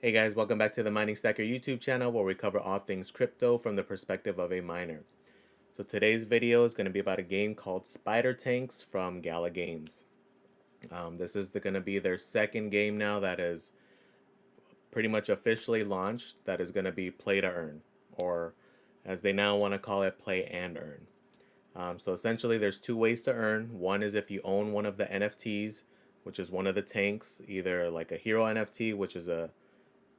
Hey guys, welcome back to the Mining Stacker YouTube channel where we cover all things crypto from the perspective of a miner. So today's video is going to be about a game called Spider Tanks from Gala Games. This is going to be their second game now that is pretty much officially launched that is going to be play to earn, or as they now want to call it, play and earn. So essentially there's two ways to earn. One is if you own one of the NFTs, which is one of the tanks, either like a hero NFT, which is a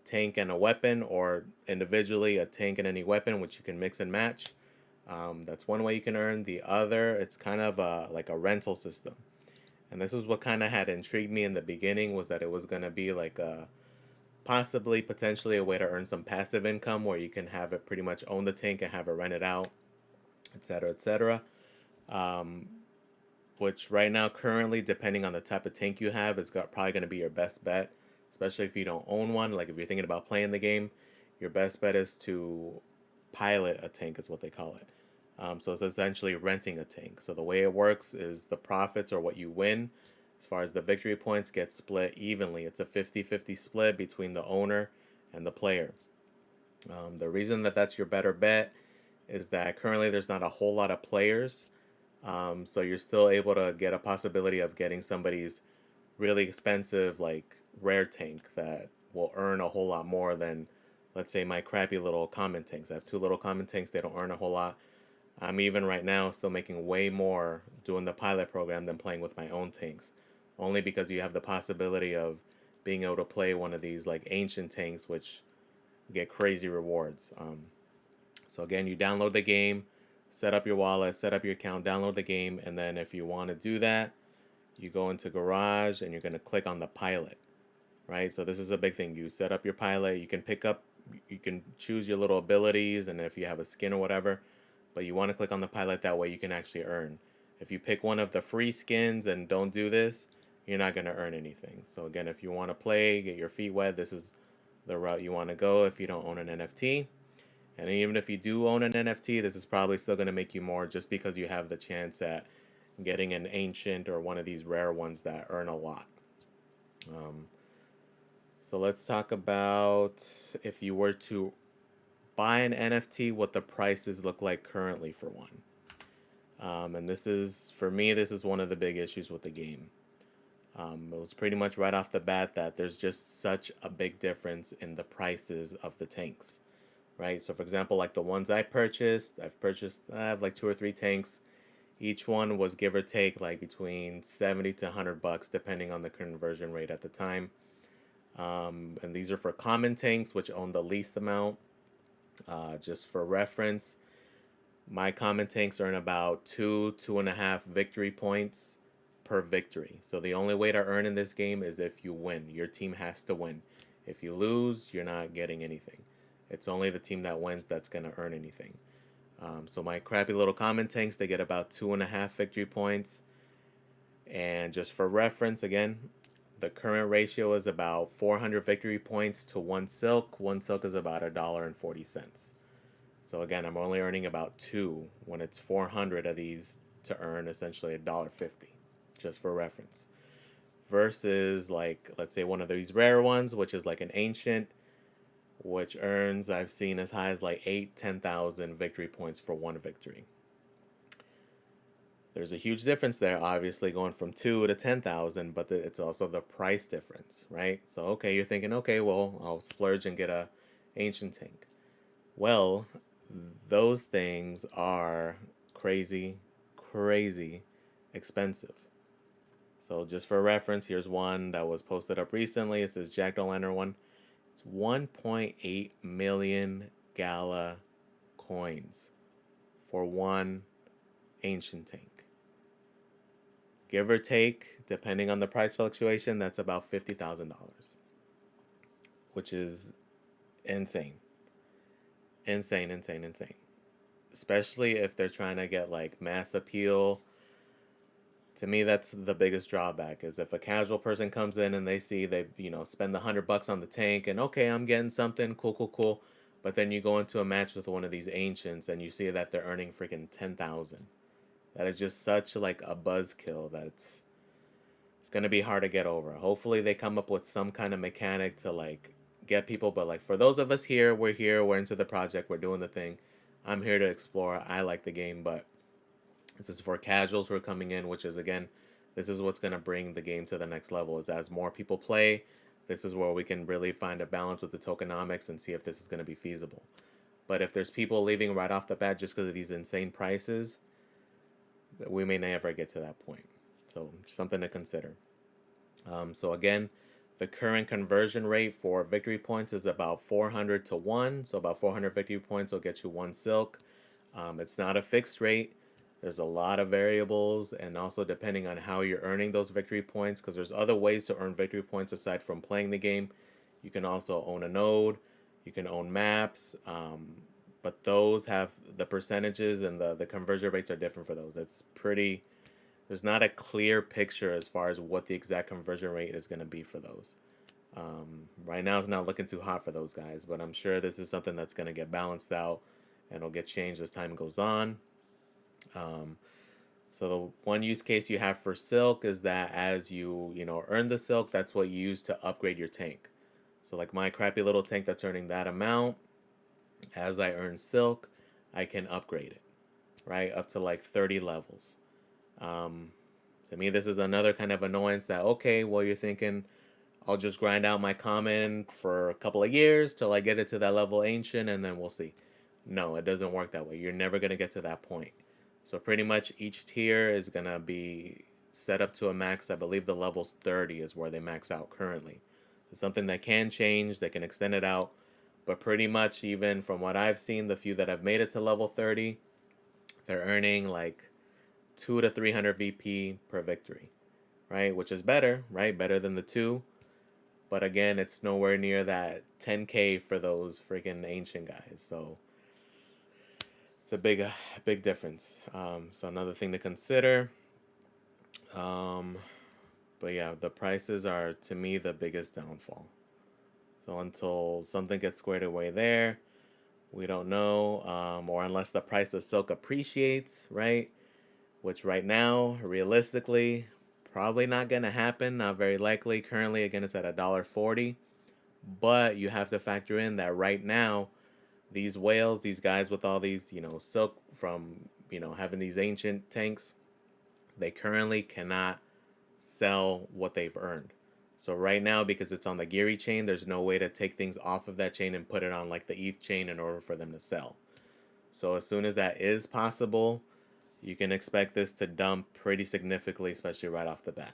tank and a weapon, or individually a tank and any weapon, which you can mix and match. That's one way you can earn. The other, it's kind of like a rental system. And this is what kind of had intrigued me in the beginning, was that it was going to be like a possibly potentially a way to earn some passive income where you can have it pretty much own the tank and have it rented out, etc., etc. Um, which right now, currently, depending on the type of tank you have, is probably going to be your best bet, especially if you don't own one. Like if you're thinking about playing the game, your best bet is to pilot a tank, is what they call it. So it's essentially renting a tank. So the way it works is the profits, or what you win, as far as the victory points, get split evenly. It's a 50-50 split between the owner and the player. The reason that that's your better bet is that currently there's not a whole lot of players, so you're still able to get a possibility of getting somebody's really expensive, like rare tank that will earn a whole lot more than, let's say, my crappy little common tanks. I have two little common tanks, they don't earn a whole lot. I'm even right now still making way more doing the pilot program than playing with my own tanks. Only because you have the possibility of being able to play one of these like ancient tanks, which get crazy rewards. So again, you download the game, set up your wallet, set up your account, download the game, and then if you want to do that, you go into Garage and you're going to click on the pilot, right? So this is a big thing. You set up your pilot, you can choose your little abilities and if you have a skin or whatever, but you want to click on the pilot, that way you can actually earn. If you pick one of the free skins and don't do this, you're not going to earn anything. So again, if you want to play, get your feet wet, this is the route you want to go if you don't own an NFT. And even if you do own an NFT, this is probably still going to make you more just because you have the chance at getting an ancient or one of these rare ones that earn a lot. Um, so let's talk about, if you were to buy an NFT, what the prices look like currently for one. And this is, for me, this is one of the big issues with the game. It was pretty much right off the bat that there's just such a big difference in the prices of the tanks, right? So for example, like the ones I have like two or three tanks. Each one was give or take like between 70 to $100 depending on the conversion rate at the time. And these are for common tanks, which own the least amount. Just for reference, my common tanks earn about two and a half victory points per victory. So the only way to earn in this game is if you win. Your team has to win. If you lose, you're not getting anything. It's only the team that wins that's going to earn anything. So my crappy little common tanks, they get about two and a half victory points. And just for reference, again, the current ratio is about 400 victory points to one silk. One silk is about $1.40. So again, I'm only earning about two when it's 400 of these to earn essentially $1.50, just for reference. Versus like, let's say one of these rare ones, which is like an ancient, which earns, I've seen as high as like 10,000 victory points for one victory. There's a huge difference there, obviously, going from 2 to 10,000, but it's also the price difference, right? So, okay, you're thinking, okay, well, I'll splurge and get a ancient tank. Well, those things are crazy, crazy expensive. So, just for reference, here's one that was posted up recently. It says Jack O'Lantern one. It's 1.8 million Gala coins for one ancient tank. Give or take, depending on the price fluctuation, that's about $50,000, which is insane. Insane, insane, insane. Especially if they're trying to get like mass appeal. To me, that's the biggest drawback, is if a casual person comes in and they see they, spend $100 on the tank and okay, I'm getting something, cool, cool, cool. But then you go into a match with one of these ancients and you see that they're earning freaking 10,000. That is just such like a buzzkill that it's gonna be hard to get over. Hopefully they come up with some kind of mechanic to like get people. But like for those of us here, we're into the project, we're doing the thing. I'm here to explore. I like the game, but this is for casuals who are coming in, which is again, this is what's gonna bring the game to the next level. Is as more people play, this is where we can really find a balance with the tokenomics and see if this is gonna be feasible. But if there's people leaving right off the bat just because of these insane prices, we may never get to that point. So something to consider. So again, the current conversion rate for victory points is about 400 to 1. So about 400 victory points will get you 1 silk. It's not a fixed rate. There's a lot of variables, and also depending on how you're earning those victory points, because there's other ways to earn victory points aside from playing the game. You can also own a node, you can own maps, but those have the percentages and the conversion rates are different for those. It's pretty, there's not a clear picture as far as what the exact conversion rate is going to be for those. Right now, it's not looking too hot for those guys, but I'm sure this is something that's going to get balanced out and it'll get changed as time goes on. Um, so the one use case you have for silk is that as you earn the silk, that's what you use to upgrade your tank. So like my crappy little tank that's earning that amount, as I earn silk, I can upgrade it, right? Up to like 30 levels. Um, to me, this is another kind of annoyance that, okay, well, you're thinking, I'll just grind out my common for a couple of years till I get it to that level ancient and then we'll see. No, it doesn't work that way. You're never going to get to that point. So pretty much each tier is going to be set up to a max. I believe the level's 30 is where they max out currently. It's something that can change. They can extend it out. But pretty much even from what I've seen, the few that have made it to level 30, they're earning like 2 to 300 VP per victory, right? Which is better, right? Better than the 2. But again, it's nowhere near that 10K for those freaking ancient guys. So it's a big difference. So another thing to consider. Um, but yeah, the prices are to me the biggest downfall. So until something gets squared away there, we don't know. Or unless the price of silk appreciates, right? Which right now, realistically, probably not gonna happen. Not very likely. Currently, again, it's at $1.40. But you have to factor in that right now, these whales, these guys with all these, silk from, having these ancient tanks, they currently cannot sell what they've earned. So right now, because it's on the Geary chain, there's no way to take things off of that chain and put it on like the ETH chain in order for them to sell. So as soon as that is possible, you can expect this to dump pretty significantly, especially right off the bat.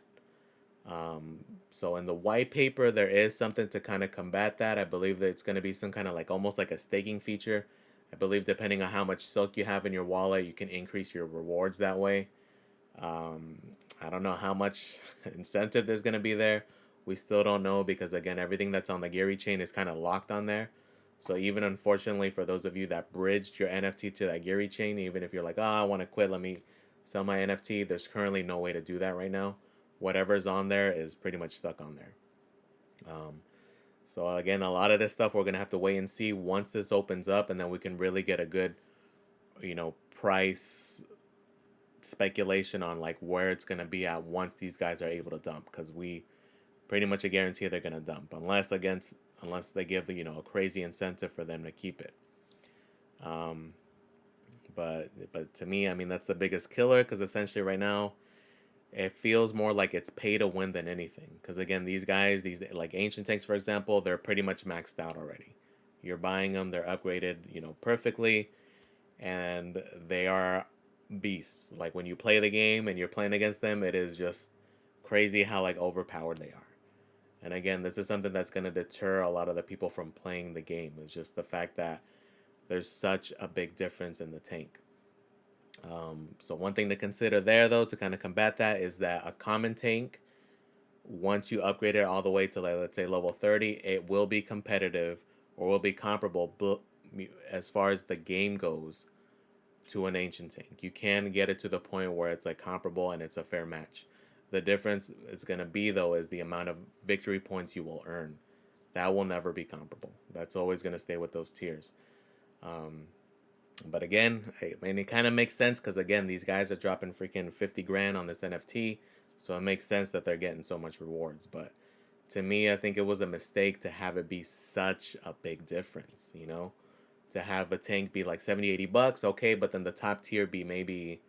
So in the white paper, there is something to kind of combat that. I believe that it's going to be some kind of like almost like a staking feature. I believe depending on how much silk you have in your wallet, you can increase your rewards that way. Um, I don't know how much incentive there's going to be there. We still don't know because again, everything that's on the Geary chain is kind of locked on there. So even unfortunately for those of you that bridged your NFT to that Geary chain, even if you're like, oh, I want to quit, let me sell my NFT, there's currently no way to do that right now. Whatever's on there is pretty much stuck on there. Um, so again, a lot of this stuff we're gonna have to wait and see once this opens up, and then we can really get a good, price speculation on like where it's gonna be at once these guys are able to dump, because we pretty much a guarantee they're gonna dump unless they give a crazy incentive for them to keep it. Um, but to me, I mean that's the biggest killer because essentially right now it feels more like it's pay to win than anything. Because again, these guys, these like ancient tanks, for example, they're pretty much maxed out already. You're buying them, they're upgraded, perfectly, and they are beasts. Like when you play the game and you're playing against them, it is just crazy how like overpowered they are. And again, this is something that's going to deter a lot of the people from playing the game. It's just the fact that there's such a big difference in the tank. So one thing to consider there, though, to kind of combat that is that a common tank, once you upgrade it all the way to like let's say level 30, it will be competitive or will be comparable as far as the game goes to an ancient tank. You can get it to the point where it's like comparable and it's a fair match. The difference is going to be though is the amount of victory points you will earn. That will never be comparable. That's always going to stay with those tiers. Um, but again, I mean, it kind of makes sense because again, these guys are dropping freaking 50 grand on this NFT, so it makes sense that they're getting so much rewards. But To me, I think it was a mistake to have it be such a big difference, to have a tank be like 70, $80, okay, but then the top tier be maybe,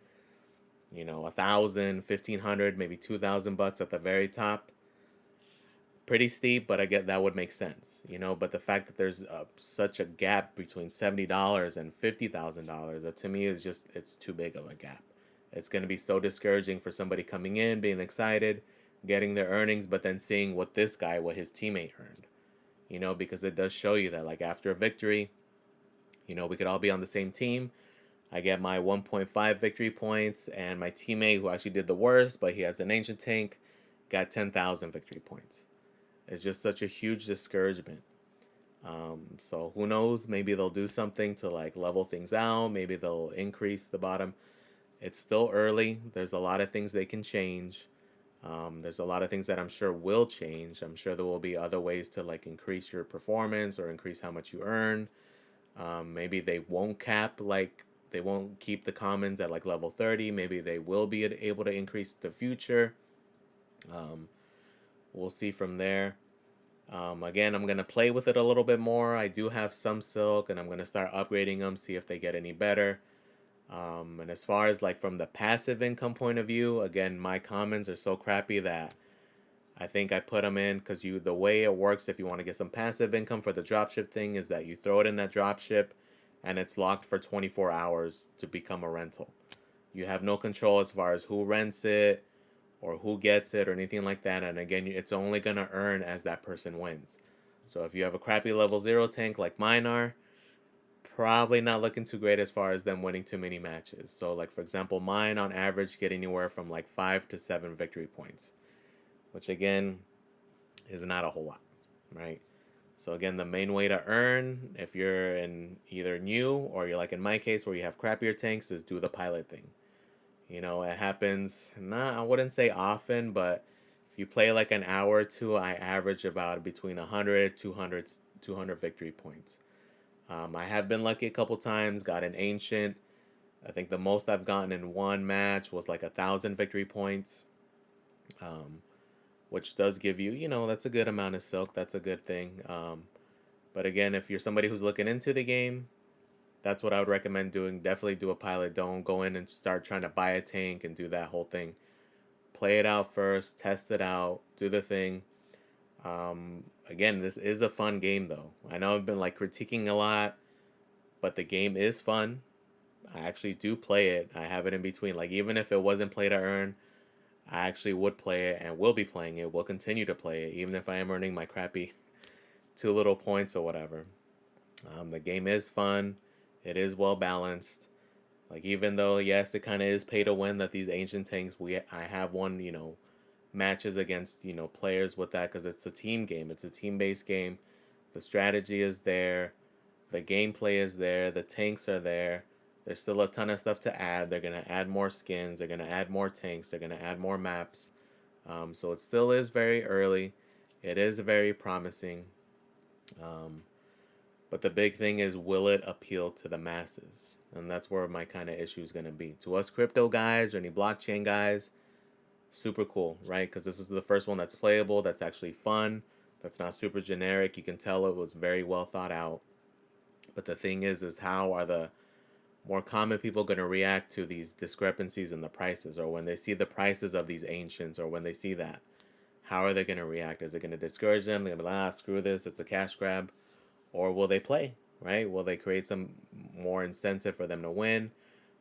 1,000, 1,500, maybe $2,000 at the very top. Pretty steep, but I get that would make sense, But the fact that there's such a gap between $70 and $50,000, that to me is just, it's too big of a gap. It's going to be so discouraging for somebody coming in, being excited, getting their earnings, but then seeing what his teammate earned, because it does show you that, like, after a victory, we could all be on the same team. I get my 1.5 victory points, and my teammate, who actually did the worst, but he has an ancient tank, got 10,000 victory points. It's just such a huge discouragement. So who knows? Maybe they'll do something to like level things out. Maybe they'll increase the bottom. It's still early. There's a lot of things they can change. There's a lot of things that I'm sure will change. I'm sure there will be other ways to like increase your performance or increase how much you earn. Maybe they won't cap, like they won't keep the commons at like level 30. Maybe they will be able to increase the future. Um, we'll see from there. Again, I'm going to play with it a little bit more. I do have some silk, and I'm going to start upgrading them, see if they get any better. And as far as like from the passive income point of view, again, my commons are so crappy that I think I put them in because the way it works if you want to get some passive income for the dropship thing is that you throw it in that dropship and it's locked for 24 hours to become a rental. You have no control as far as who rents it or who gets it or anything like that. And again, it's only going to earn as that person wins. So if you have a crappy level 0 tank like mine are, probably not looking too great as far as them winning too many matches. So like for example, mine on average get anywhere from like 5 to 7 victory points, which again is not a whole lot, right? So again, the main way to earn if you're in either new or you're like in my case where you have crappier tanks is do the pilot thing. It happens, not, I wouldn't say often, but if you play like an hour or two, I average about between 100, 200, 200 victory points. I have been lucky a couple times, got an ancient. I think the most I've gotten in one match was like 1,000 victory points, um, which does give you, that's a good amount of silk. That's a good thing. But again, if you're somebody who's looking into the game, that's what I would recommend doing. Definitely do a pilot. Don't go in and start trying to buy a tank and do that whole thing. Play it out first, test it out, do the thing. Again, this is a fun game though. I know I've been like critiquing a lot, but the game is fun. I actually do play it. I have it in between. Like even if it wasn't play to earn, I actually would play it and will be playing it. Will continue to play it, even if I am earning my crappy 2 little points or whatever. The game is fun. It is well balanced. Like even though yes, it kind of is pay to win that these ancient tanks I have won matches against players with that because it's a team game. It's a team based game. The strategy is there. The gameplay is there. The tanks are there. There's still a ton of stuff to add. They're gonna add more skins. They're gonna add more tanks. They're gonna add more maps. So it still is very early. It is very promising. Um, but the big thing is, will it appeal to the masses? And that's where my kind of issue is going to be. To us crypto guys or any blockchain guys, super cool, right? Because this is the first one that's playable, that's actually fun, that's not super generic. You can tell it was very well thought out. But the thing is how are the more common people going to react to these discrepancies in the prices, or when they see the prices of these ancients, or when they see that? How are they going to react? Is it going to discourage them? They're going to be like, screw this, it's a cash grab. Or will they play, right? Will they create some more incentive for them to win?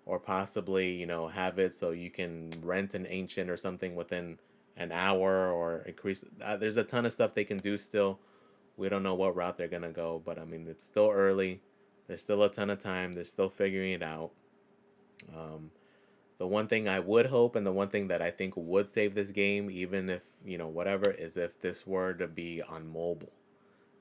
Or possibly, have it so you can rent an ancient or something within an hour or increase. There's a ton of stuff they can do still. We don't know what route they're going to go, but I mean, it's still early. There's still a ton of time. They're still figuring it out. Um, the one thing I would hope and the one thing that I think would save this game, even if, whatever, is if this were to be on mobile.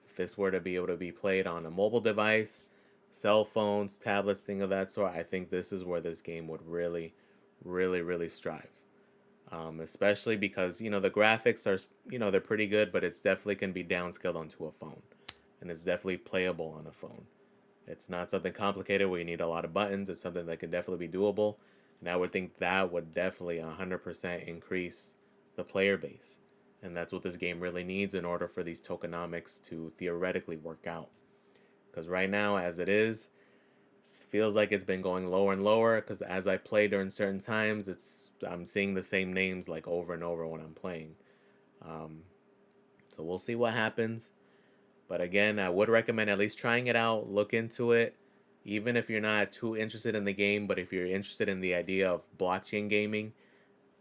If this were to be able to be played on a mobile device, cell phones, tablets, thing of that sort, I think this is where this game would really, really, really strive. Especially because the graphics are they're pretty good, but it's definitely can be downscaled onto a phone, and it's definitely playable on a phone. It's not something complicated where you need a lot of buttons. It's something that can definitely be doable, and I would think that would definitely 100% increase the player base. And that's what this game really needs in order for these tokenomics to theoretically work out. Because right now, as it is, it feels like it's been going lower and lower. Because as I play during certain times, I'm seeing the same names like over and over when I'm playing. Um, so we'll see what happens. But again, I would recommend at least trying it out, look into it, even if you're not too interested in the game, but if you're interested in the idea of blockchain gaming,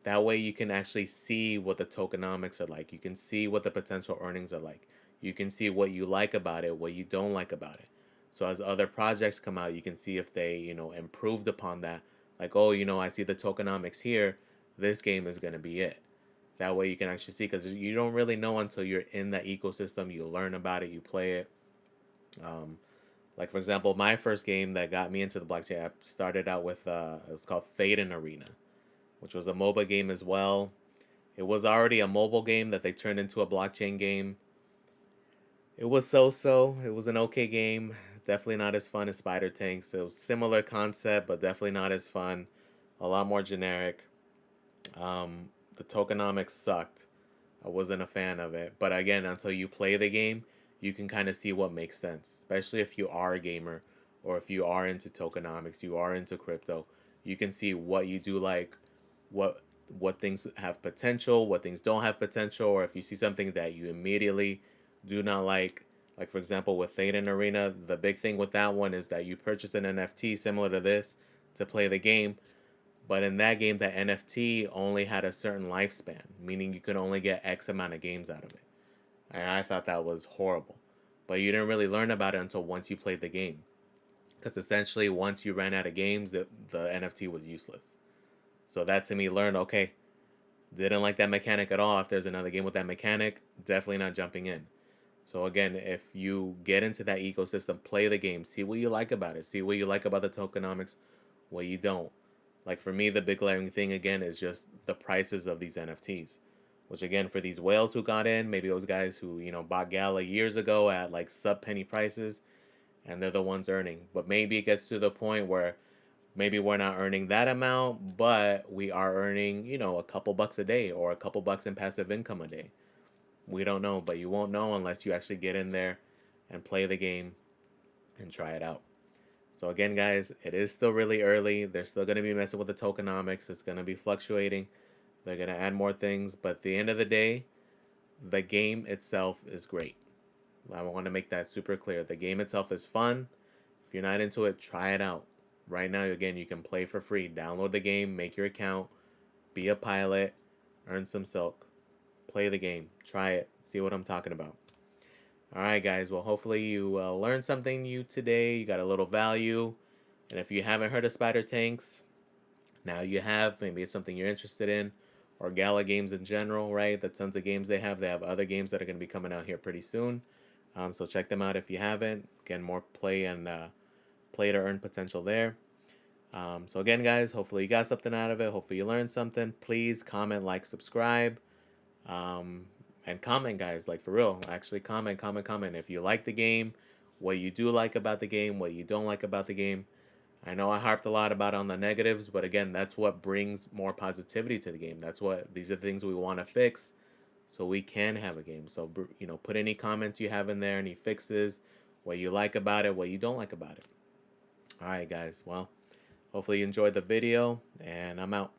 that way you can actually see what the tokenomics are like. You can see what the potential earnings are like. You can see what you like about it, what you don't like about it. So as other projects come out, you can see if they, improved upon that. Like, oh, I see the tokenomics here. This game is going to be it. That way you can actually see, because you don't really know until you're in that ecosystem. You learn about it, you play it. Um, like for example, my first game that got me into the blockchain app started out with it was called Thaden Arena, which was a MOBA game as well. It was already a mobile game that they turned into a blockchain game. It was so-so. It was an okay game. Definitely not as fun as Spider Tanks. It was similar concept, but definitely not as fun. A lot more generic. The tokenomics sucked. I wasn't a fan of it. But again, until you play the game, you can kind of see what makes sense. Especially if you are a gamer or if you are into tokenomics, you are into crypto. You can see what you do like, what what things have potential, what things don't have potential, or if you see something that you immediately do not like. Like for example, with Thaden Arena, the big thing with that one is that you purchase an NFT similar to this to play the game, but in that game, that NFT only had a certain lifespan, meaning you could only get X amount of games out of it. And I thought that was horrible. But you didn't really learn about it until once you played the game. Because essentially, once you ran out of games, the NFT was useless. So that to me learned, okay, didn't like that mechanic at all. If there's another game with that mechanic, definitely not jumping in. So again, if you get into that ecosystem, play the game, see what you like about it, see what you like about the tokenomics, what you don't. Like for me, the big glaring thing again is just the prices of these NFTs. Which again, for these whales who got in, maybe those guys who bought Gala years ago at like sub penny prices, and they're the ones earning. But maybe it gets to the point where maybe we're not earning that amount, but we are earning a couple bucks a day or a couple bucks in passive income a day. We don't know, but you won't know unless you actually get in there and play the game and try it out. So again, guys, it is still really early. They're still going to be messing with the tokenomics. It's going to be fluctuating. They're going to add more things, but at the end of the day, the game itself is great. I want to make that super clear. The game itself is fun. If you're not into it, try it out. Right now, again, you can play for free. Download the game, make your account, be a pilot, earn some silk, play the game, try it, see what I'm talking about. All right, guys. Well, hopefully you learned something new today. You got a little value. And if you haven't heard of Spider Tanks, now you have. Maybe it's something you're interested in. Or Gala Games in general, right? The tons of games they have. They have other games that are going to be coming out here pretty soon. So check them out if you haven't. Again, more play and play to earn potential there. So again, guys, hopefully you got something out of it. Hopefully you learned something. Please comment, like, subscribe. Um, and comment, guys, like for real. Actually, comment. If you like the game, what you do like about the game, what you don't like about the game. I know I harped a lot about on the negatives, but again, that's what brings more positivity to the game. These are the things we want to fix so we can have a game. So, put any comments you have in there, any fixes, what you like about it, what you don't like about it. All right, guys. Well, hopefully you enjoyed the video, and I'm out.